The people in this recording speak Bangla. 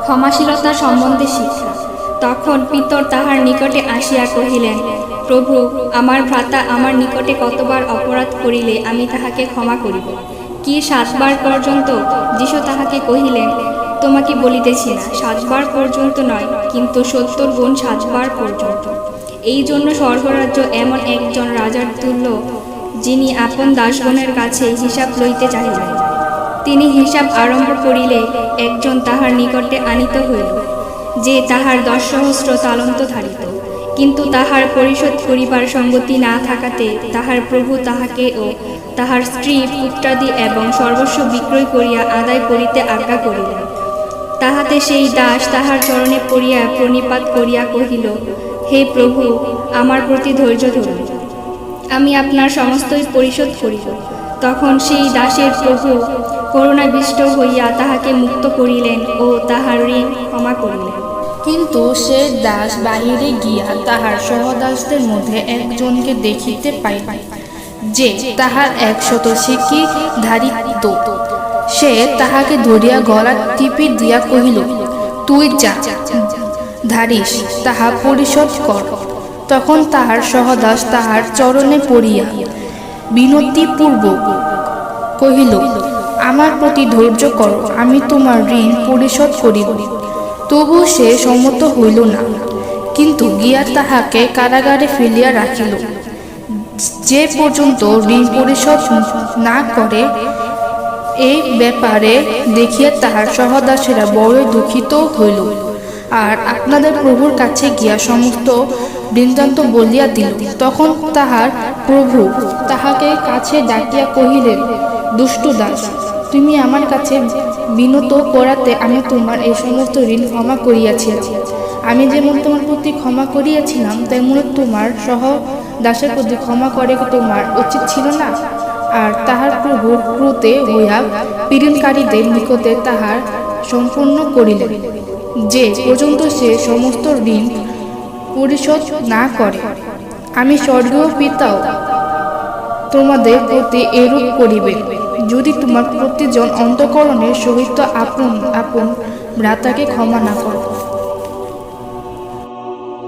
ক্ষমাশীলতা সম্বন্ধে শিক্ষা। তখন পিতর তাহার নিকটে আসিয়া কহিলেন, প্রভু, আমার ভ্রাতা আমার নিকটে কতবার অপরাধ করিলে আমি তাহাকে ক্ষমা করিব? কি 7 বার পর্যন্ত? যীশু তাহাকে কহিলেন, তোমাকে বলিতেছি না 7 বার পর্যন্ত নয়, কিন্তু 70 গুণ 7 বার পর্যন্ত। এই জন্য স্বর্গরাজ্য এমন একজন রাজার তুল্য, যিনি আপন দাসগণের কাছে হিসাব লইতে চাহিলেন। তিনি হিসাব আরম্ভ করিলে একজন তাহার নিকটে আনিত হইল, যে তাহার 10 সহস্র তালন্ত ধারিত। কিন্তু তাহার পরিশোধ করিবার সঙ্গতি না থাকাতে তাহার প্রভু তাহাকে ও তাহার স্ত্রী, পুত্রাদি এবং সর্বস্ব বিক্রয় করিয়া আদায় করিতে আজ্ঞা করিলেন। তাহাতে সেই দাস তাহার চরণে পড়িয়া প্রণিপাত করিয়া কহিল, হে প্রভু, আমার প্রতি ধৈর্য ধরুন, আমি আপনার সমস্তই পরিশোধ করিব। তখন সেই দাসের প্রভু করুণাবিষ্ট হইয়া তাহাকে মুক্ত করিলেন ও তাহার ঋণ ক্ষমা করিলেন। কিন্তু সে দাস বাহিরে গিয়া তাহার সহদাসদের মধ্যে একজনকে দেখিতে পাইল, যে তাহার 100 সিকি ধারিত। সে তাহাকে ধরিয়া গলা টিপি দিয়া কহিল, তুই যা ধারিস তাহা পরিশোধ কর। তখন তাহার সহদাস তাহার চরণে পড়িয়া বিনতিপূর্বক কহিল, আমার প্রতি ধৈর্য কর, আমি তোমার ঋণ পরিশোধ করিব। তবু সে সম্মত হইল না, কিন্তু গিয়া তাহাকে কারাগারে ফেলিয়া রাখিল, যে পর্যন্ত ঋণ পরিশোধ না করে। এই ব্যাপারে দেখিয়া তাহার সহদাসেরা বড়ই দুঃখিত হইল, আর আপনাদের প্রভুর কাছে গিয়া সমস্ত বৃত্তান্ত বলিয়া দিল। তখন তাহার প্রভু তাহাকে কাছে ডাকিয়া কহিলেন, দুষ্ট দাস, তুমি আমার কাছে বিনত করাতে আমি তোমার এই সমস্ত ঋণ ক্ষমা করিয়াছিলাম। আমি যেমন তোমার প্রতি ক্ষমা করিয়াছিলাম, তেমন তোমার সহদাসের প্রতি ক্ষমা করে তোমার উচিত ছিল না? আর তাহার প্রভু ক্রুতে হইয়া পীড়নকারীদের নিকটে তাহার সম্পূর্ণ করিলেন, যে পর্যন্ত সে সমস্ত ঋণ পরিশোধ না করে। আমি স্বর্গীয় পিতাও তোমাদের প্রতি এরূপ করিবেন, যদি তোমার প্রতিজন অন্তঃকরণের সহিত আপন আপন ভ্রাতাকে ক্ষমা না করো।